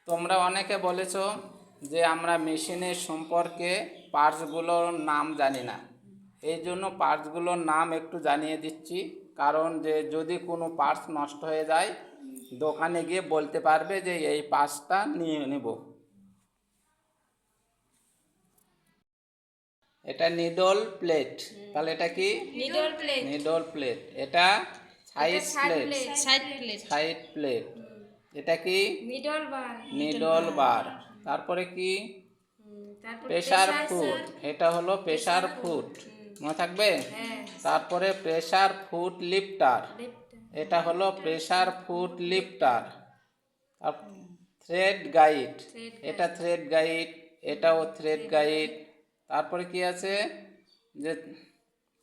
তোমরা অনেকে বলেছো যে আমরা মেশিনের সম্পর্কে পার্টসগুলোর নাম জানি না। এই জন্য পার্টসগুলোর নাম একটু জানিয়ে দিচ্ছি, কারণ যে যদি কোনো পার্টস নষ্ট হয়ে যায় দোকানে গিয়ে বলতে পারবে যে এই পার্টসটা নিয়ে নেব। এটা নিডল প্লেট, তাহলে এটা কি নিডল প্লেট। Needle plate. এটা সাইড প্লেট, সাইড প্লেট। এটা কি মিডল বার। নিডল বার। তারপরে কি তারপর প্রেসার ফুট, এটা হলো প্রেসার ফুট, মনে থাকবে। তারপরে প্রেসার ফুট লিফটার, এটা হলো pressure foot lifter. Thread guide, এটা থ্রেড গাইড, এটাও থ্রেড গাইড। তারপরে কি আছে যে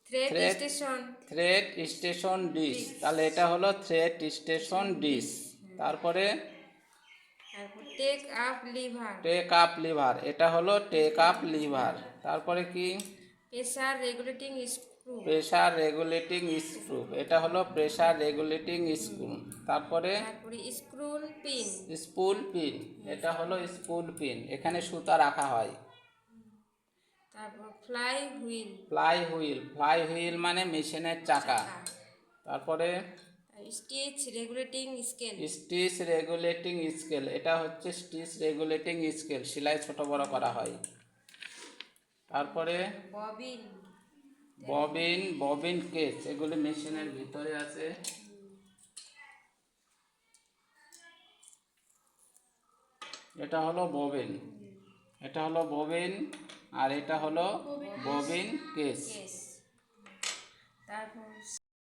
thread station, thread station dish, তাহলে এটা হলো থ্রেড স্টেশন ডিশ। তারপরে take up lever, take up lever, এটা হলো টেক আপ লিভার। তারপরে কি pressure regulating screw, pressure regulating screw, এটা হলো প্রেসার রেগুলেটিং স্ক্রু। তারপরে স্ক্রুল পিন, স্পুল পিন, এটা হলো স্পুল পিন, এখানে সুতা রাখা হয়। তারপর fly wheel, fly wheel, fly wheel মানে মেশিনের চাকা। তারপরে stitch regulating scale, stitch regulating scale, এটা হচ্ছে স্টিচ রেগুলেটিং স্কেল, সেলাই ছোট বড় করা হয়। তারপরে ববিন, ববিন, ববিন কেস, এগুলি মেশিনের ভিতরে আছে। এটা হলো ববিন, এটা হলো ববিন, আর এটা হলো ববিন কেস। তারপর